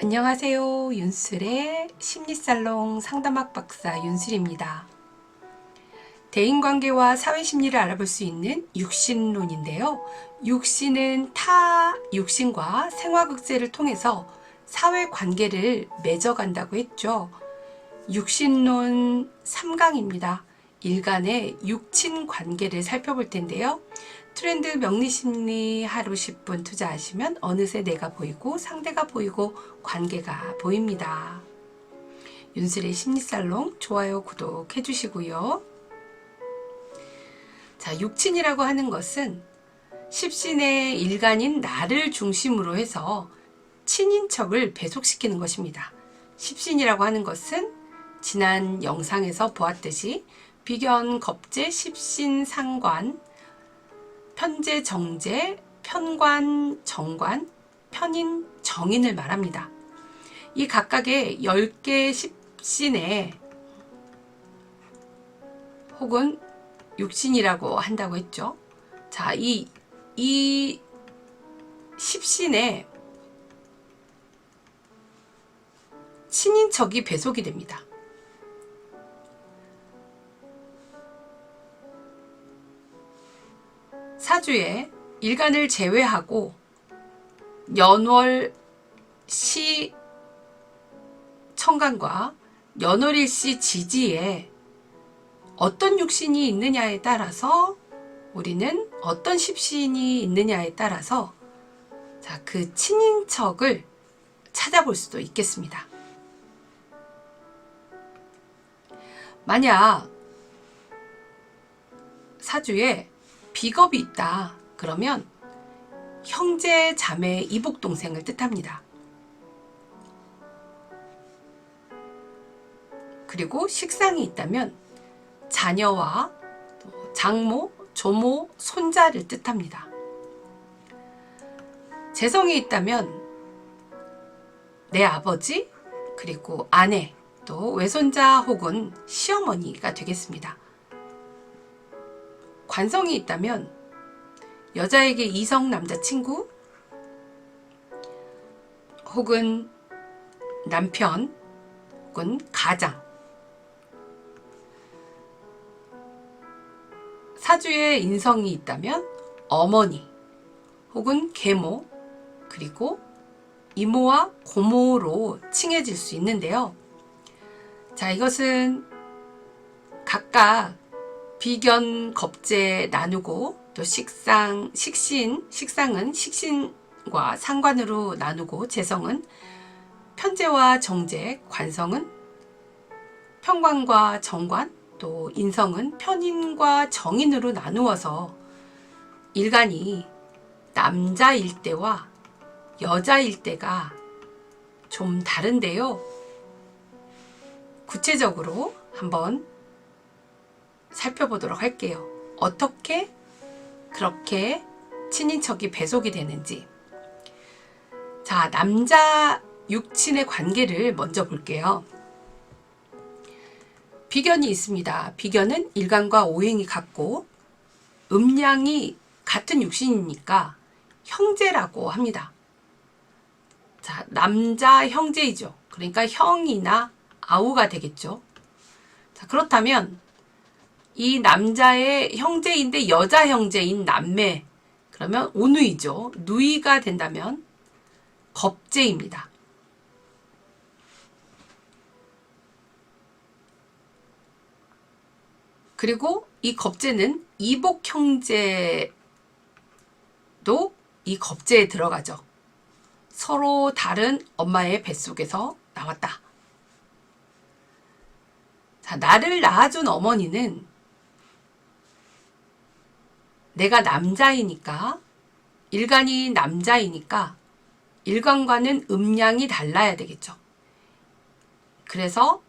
안녕하세요. 윤슬의 심리살롱 상담학 박사 윤슬입니다. 대인관계와 사회심리를 알아볼 수 있는 육신론인데요. 육신은 타 육신과 생화극세를 통해서 사회관계를 맺어간다고 했죠. 육신론 3강입니다. 일간의 육친관계를 살펴볼 텐데요. 트렌드 명리심리 하루 10분 투자하시면 어느새 내가 보이고 상대가 보이고 관계가 보입니다. 윤슬의 심리살롱 좋아요 구독해 주시고요. 자, 육친이라고 하는 것은 십신의 일간인 나를 중심으로 해서 친인척을 배속시키는 것입니다. 십신이라고 하는 것은 지난 영상에서 보았듯이 비견, 겁재, 십신, 상관, 편재, 정재, 편관, 정관, 편인, 정인을 말합니다. 이 각각의 10개 십신에 혹은 육신이라고 한다고 했죠. 자, 이 십신에 친인척이 배속이 됩니다. 사주에 일간을 제외하고 연월시 청간과 연월일시 지지에 어떤 육신이 있느냐에 따라서 우리는 어떤 십신이 있느냐에 따라서 자, 그 친인척을 찾아볼 수도 있겠습니다. 만약 사주에 비겁이 있다 그러면 형제, 자매, 이복, 동생을 뜻합니다. 그리고 식상이 있다면 자녀와 장모, 조모, 손자를 뜻합니다. 재성이 있다면 내 아버지, 그리고 아내, 또 외손자 혹은 시어머니가 되겠습니다. 관성이 있다면 여자에게 이성 남자친구 혹은 남편 혹은 가장, 사주에 인성이 있다면 어머니 혹은 계모 그리고 이모와 고모로 칭해질 수 있는데요. 자, 이것은 각각 비견, 겁재 나누고 또 식상은 식신과 상관으로 나누고 재성은 편재와 정재, 관성은 편관과 정관, 또 인성은 편인과 정인으로 나누어서 일간이 남자일 때와 여자일 때가 좀 다른데요. 구체적으로 한번 살펴보도록 할게요. 어떻게 그렇게 친인척이 배속이 되는지. 자, 남자 육친의 관계를 먼저 볼게요. 비견이 있습니다. 비견은 일간과 오행이 같고 음양이 같은 육신이니까 형제라고 합니다. 자, 남자 형제이죠. 그러니까 형이나 아우가 되겠죠. 자, 그렇다면 이 남자의 형제인데 여자 형제인 남매, 그러면 오누이죠. 누이가 된다면 겁재입니다. 그리고 이 겁재는 이복 형제도 이 겁재에 들어가죠. 서로 다른 엄마의 뱃속에서 나왔다. 자, 나를 낳아준 어머니는 내가 남자이니까, 일간이 남자이니까 일간과는 음양이 달라야 되겠죠. 그래서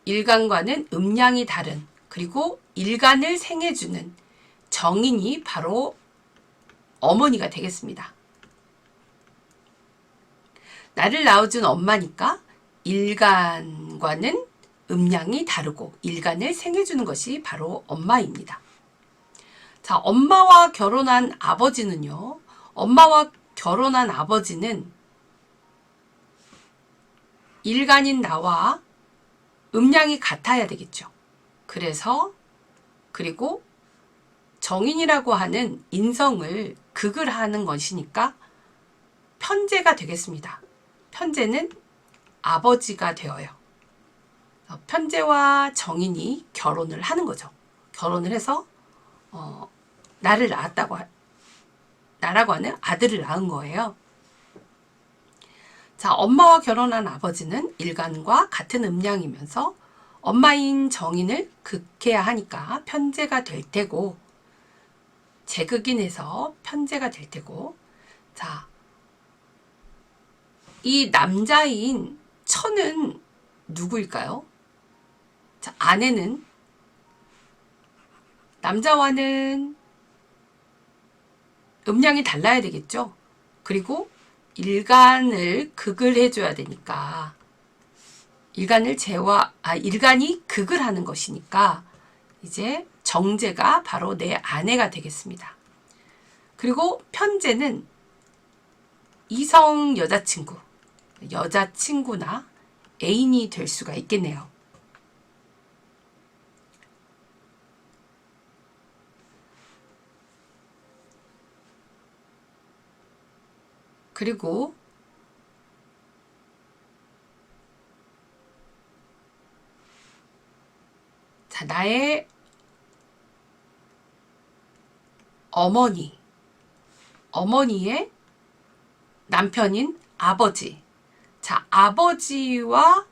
일간과는 음양이 다른, 그리고 일간을 생해주는 정인이 바로 어머니가 되겠습니다. 나를 낳아준 엄마니까 일간과는 음양이 다르고 일간을 생해주는 것이 바로 엄마입니다. 자, 엄마와 결혼한 아버지는요. 엄마와 결혼한 아버지는 일간인 나와 음양이 같아야 되겠죠. 그리고 정인이라고 하는 인성을 극을 하는 것이니까 편제가 되겠습니다. 편제는 아버지가 되어요. 편제와 정인이 결혼을 하는 거죠. 결혼을 해서 나라고 하는 아들을 낳은 거예요. 자, 엄마와 결혼한 아버지는 일간과 같은 음양이면서 엄마인 정인을 극해야 하니까 편제가 될 테고, 제극인해서 편제가 될 테고, 자, 이 남자인 처는 누구일까요? 자, 아내는 남자와는 음양이 달라야 되겠죠. 그리고 일간을 극을 해줘야 되니까 일간이 극을 하는 것이니까 이제 정제가 바로 내 아내가 되겠습니다. 그리고 편제는 이성 여자친구나 애인이 될 수가 있겠네요. 그리고 자, 나의 어머니의 남편인 아버지. 자, 아버지와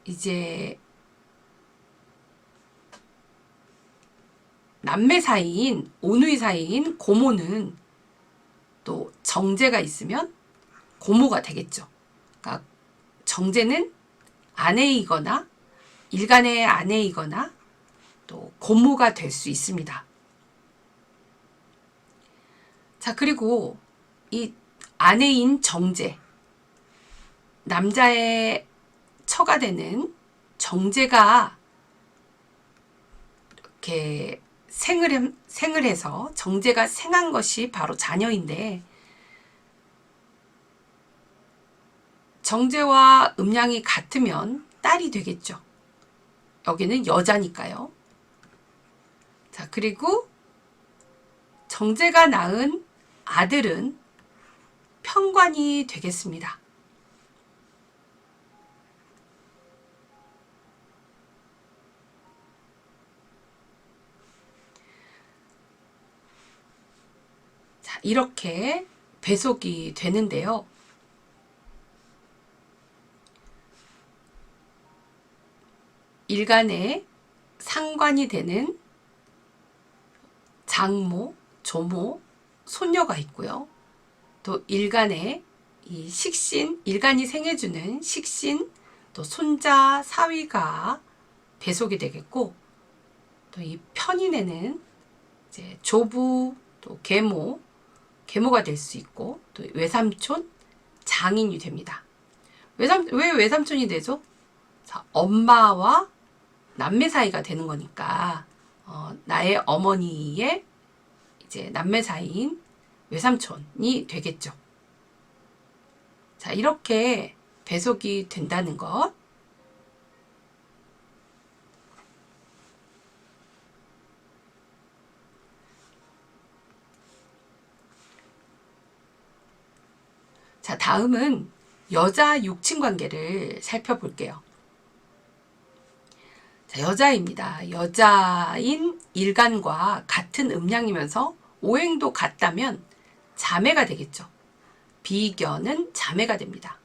이제 남매 사이인, 오누이 사이인 고모는 또 정제가 있으면 고모가 되겠죠. 그러니까 정제는 아내이거나 일간의 아내이거나 또 고모가 될 수 있습니다. 자, 그리고 이 아내인 정제, 남자의 처가 되는 정제가 이렇게 생을 해서 정제가 생한 것이 바로 자녀인데, 정제와 음양이 같으면 딸이 되겠죠. 여기는 여자니까요. 자, 그리고 정제가 낳은 아들은 편관이 되겠습니다. 자, 이렇게 배속이 되는데요. 일간에 상관이 되는 장모, 조모, 손녀가 있고요. 또 일간에 이 식신, 일간이 생해주는 식신, 또 손자, 사위가 배속이 되겠고, 또 이 편인에는 이제 조부, 또 계모가 될 수 있고, 또 외삼촌, 장인이 됩니다. 왜 외삼촌이 되죠? 자, 엄마와 남매 사이가 되는 거니까 나의 어머니의 이제 남매 사이인 외삼촌이 되겠죠. 자, 이렇게 배속이 된다는 것. 자, 다음은 여자 육친 관계를 살펴볼게요. 자, 여자입니다. 여자인 일간과 같은 음양이면서 오행도 같다면 자매가 되겠죠. 비견은 자매가 됩니다.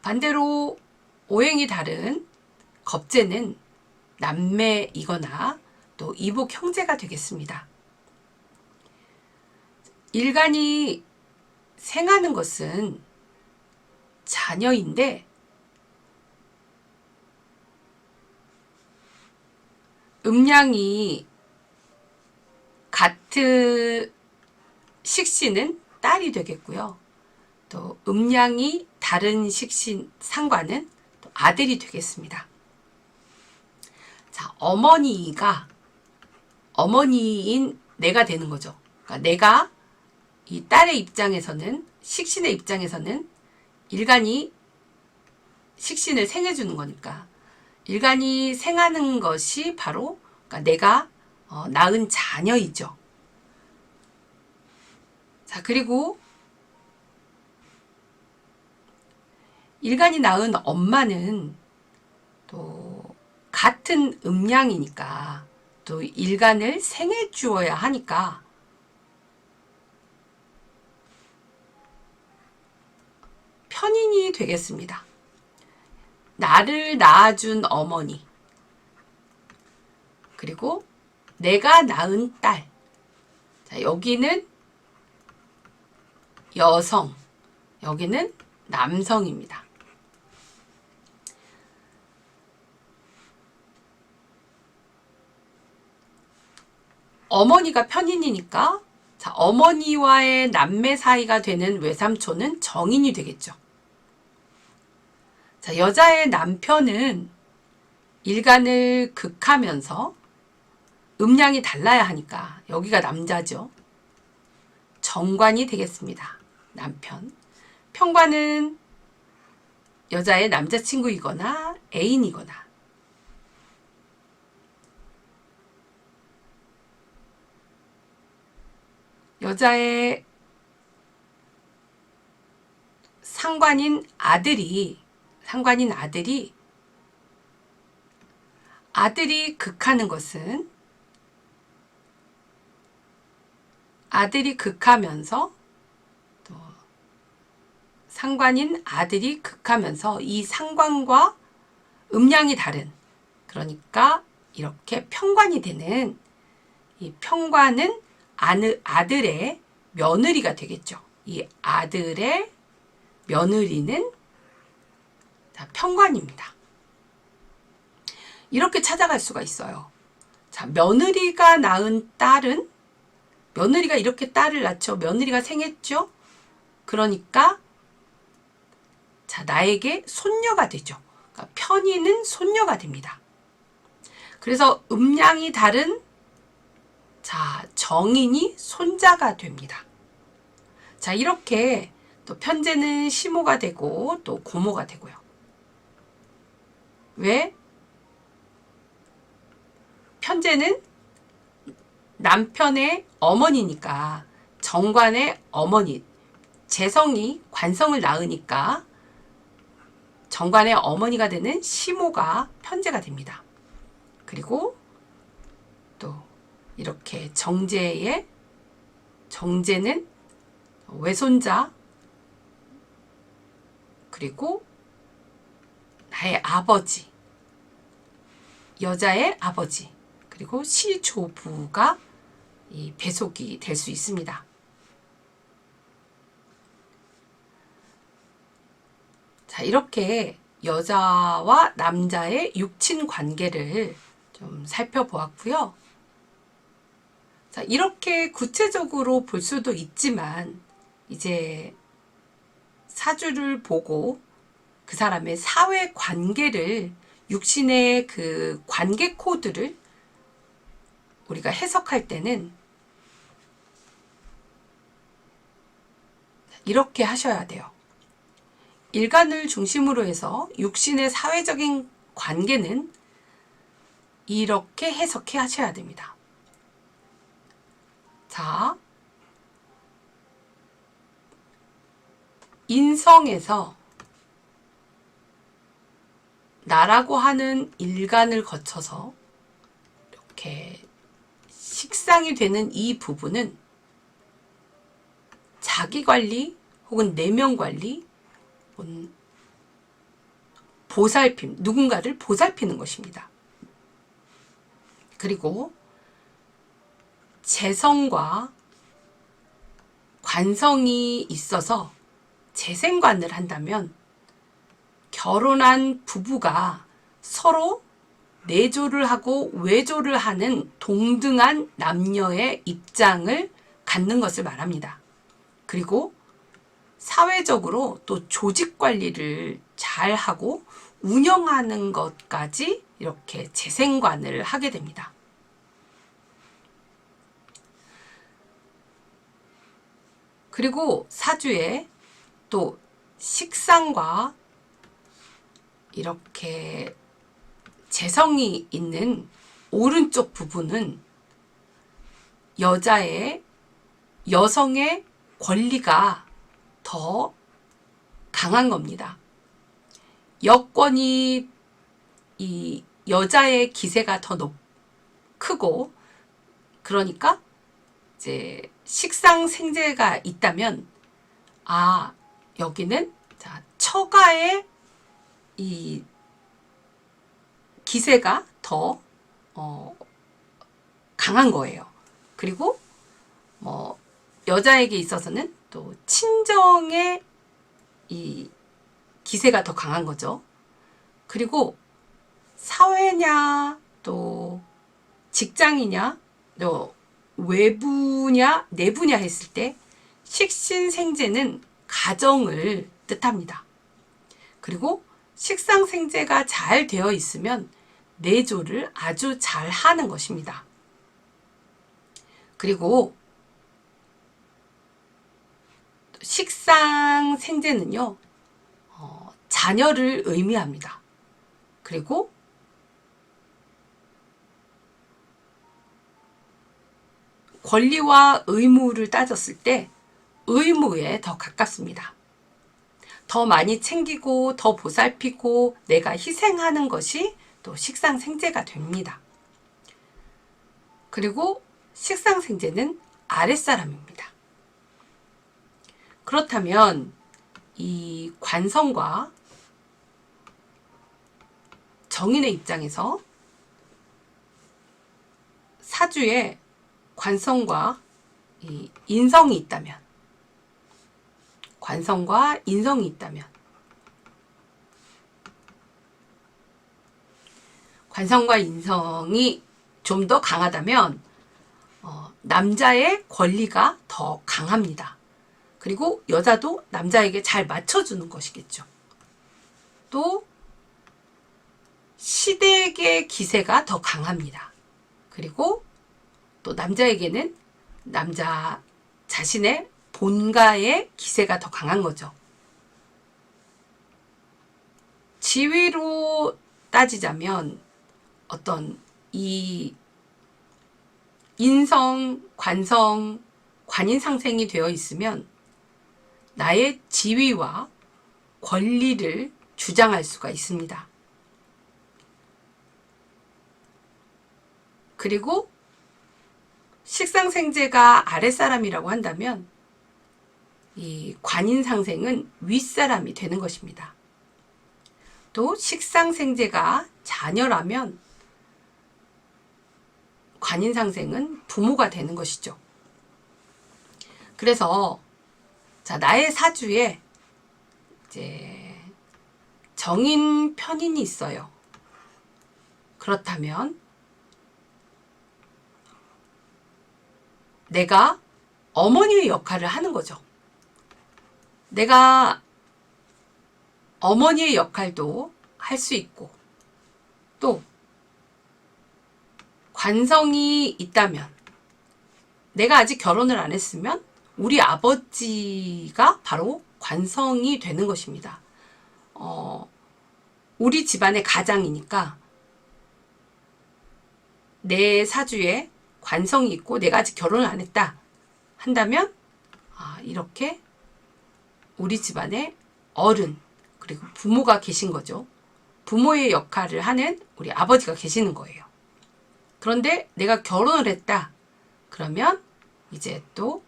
반대로 오행이 다른 겁재는 남매이거나 또 이복 형제가 되겠습니다. 일간이 생하는 것은 자녀인데 음양이 같은 식신은 딸이 되겠고요. 또 음양이 다른 식신 상관은 또 아들이 되겠습니다. 자, 어머니인 내가 되는 거죠. 그러니까 내가 이 딸의 입장에서는 식신의 입장에서는 일간이 식신을 생해주는 거니까 일간이 생하는 것이 바로 그러니까 내가 낳은 자녀이죠. 자, 그리고 일간이 낳은 엄마는 또 같은 음양이니까 또 일간을 생해 주어야 하니까 편인이 되겠습니다. 나를 낳아준 어머니, 그리고 내가 낳은 딸. 자, 여기는 여성, 여기는 남성입니다. 어머니가 편인이니까 자, 어머니와의 남매 사이가 되는 외삼촌은 정인이 되겠죠. 자, 여자의 남편은 일간을 극하면서 음양이 달라야 하니까 여기가 남자죠. 정관이 되겠습니다. 남편. 편관은 여자의 남자친구이거나 애인이거나 여자의 상관인 아들이 극하는 것은 아들이 극하면서 또 상관인 아들이 극하면서 이 상관과 음양이 다른 그러니까 이렇게 편관이 되는 이 편관은 아들의 며느리가 되겠죠. 이 아들의 며느리는 편관입니다. 이렇게 찾아갈 수가 있어요. 자, 며느리가 낳은 딸은 며느리가 이렇게 딸을 낳죠. 며느리가 생했죠. 그러니까 자, 나에게 손녀가 되죠. 그러니까 편인은 손녀가 됩니다. 그래서 음양이 다른 자, 정인이 손자가 됩니다. 자, 이렇게 또 편제는 시모가 되고 또 고모가 되고요. 왜? 편제는 남편의 어머니니까 정관의 어머니, 재성이 관성을 낳으니까 정관의 어머니가 되는 시모가 편제가 됩니다. 그리고 또 이렇게 정제는 외손자 그리고 나의 아버지, 여자의 아버지 그리고 시조부가 이 배속이 될 수 있습니다. 자, 이렇게 여자와 남자의 육친 관계를 좀 살펴보았고요. 자, 이렇게 구체적으로 볼 수도 있지만 이제 사주를 보고 그 사람의 사회 관계를 육신의 그 관계 코드를 우리가 해석할 때는 이렇게 하셔야 돼요. 일간을 중심으로 해서 육신의 사회적인 관계는 이렇게 해석해 하셔야 됩니다. 자, 인성에서 나라고 하는 일간을 거쳐서 이렇게 식상이 되는 이 부분은 자기관리 혹은 내면관리 혹은 보살핌, 누군가를 보살피는 것입니다. 그리고 재성과 관성이 있어서 재생관을 한다면 결혼한 부부가 서로 내조를 하고 외조를 하는 동등한 남녀의 입장을 갖는 것을 말합니다. 그리고 사회적으로 또 조직 관리를 잘 하고 운영하는 것까지 이렇게 재생관을 하게 됩니다. 그리고 사주에 또 식상과 이렇게 재성이 있는 오른쪽 부분은 여성의 권리가 더 강한 겁니다. 여권이 이 여자의 기세가 더 크고, 그러니까 이제 식상생재가 있다면, 여기는 처가의 이 기세가 더 강한 거예요. 그리고 여자에게 있어서는 또 친정의 이 기세가 더 강한 거죠. 그리고 사회냐, 또 직장이냐, 또 외부냐, 내부냐 했을 때 식신생재는 가정을 뜻합니다. 그리고 식상생재가 잘 되어 있으면 내조를 아주 잘 하는 것입니다. 그리고 식상생재는요, 자녀를 의미합니다. 그리고 권리와 의무를 따졌을 때 의무에 더 가깝습니다. 더 많이 챙기고 더 보살피고 내가 희생하는 것이 또 식상생재가 됩니다. 그리고 식상생재는 아랫사람입니다. 그렇다면 이 관성과 정인의 입장에서 사주에 관성과 이 인성이 있다면, 관성과 인성이 있다면, 관성과 인성이 좀 더 강하다면 남자의 권리가 더 강합니다. 그리고 여자도 남자에게 잘 맞춰주는 것이겠죠. 또 시댁의 기세가 더 강합니다. 그리고 또 남자에게는 남자 자신의 본가의 기세가 더 강한 거죠. 지위로 따지자면 어떤 이 인성, 관성, 관인상생이 되어 있으면 나의 지위와 권리를 주장할 수가 있습니다. 그리고 식상생재가 아랫사람이라고 한다면 이 관인상생은 윗사람이 되는 것입니다. 또 식상생재가 자녀라면 관인상생은 부모가 되는 것이죠. 그래서 나의 사주에 이제 정인 편인이 있어요. 그렇다면 내가 어머니의 역할을 하는 거죠. 내가 어머니의 역할도 할 수 있고, 또 관성이 있다면, 내가 아직 결혼을 안 했으면 우리 아버지가 바로 관성이 되는 것입니다. 우리 집안의 가장이니까 내 사주에 관성이 있고 내가 아직 결혼을 안 했다 한다면 이렇게 우리 집안에 어른 그리고 부모가 계신 거죠. 부모의 역할을 하는 우리 아버지가 계시는 거예요. 그런데 내가 결혼을 했다 그러면 이제 또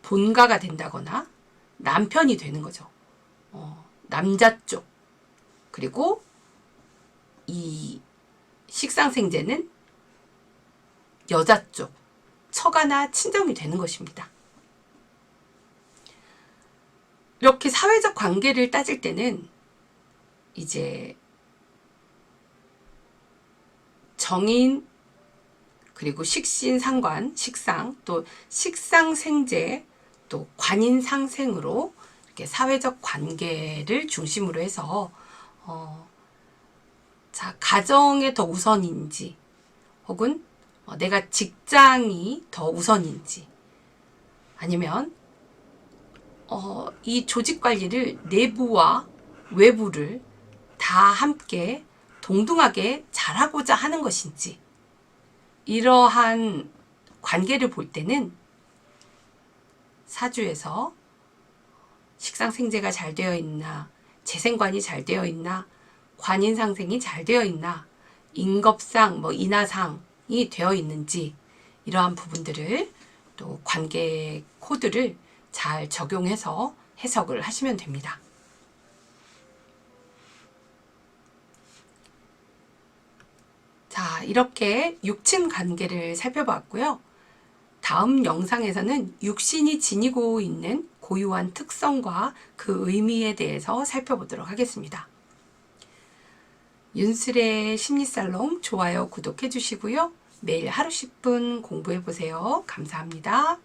본가가 된다거나 남편이 되는 거죠. 남자 쪽. 그리고 이 식상생재는 여자 쪽, 처가나 친정이 되는 것입니다. 이렇게 사회적 관계를 따질 때는 이제 정인, 그리고 식신상관, 식상, 또 식상생재, 또 관인상생으로 이렇게 사회적 관계를 중심으로 해서 가정에 더 우선인지 혹은 내가 직장이 더 우선인지 아니면 이 조직 관리를 내부와 외부를 다 함께 동등하게 잘하고자 하는 것인지, 이러한 관계를 볼 때는 사주에서 식상생재가 잘 되어 있나, 재생관이 잘 되어 있나, 관인상생이 잘 되어 있나, 인겁상, 인하상이 되어 있는지, 이러한 부분들을 또 관계 코드를 잘 적용해서 해석을 하시면 됩니다. 자, 이렇게 육친 관계를 살펴봤고요. 다음 영상에서는 육신이 지니고 있는 고유한 특성과 그 의미에 대해서 살펴보도록 하겠습니다. 윤슬의 심리살롱 좋아요, 구독해 주시고요. 매일 하루 10분 공부해 보세요. 감사합니다.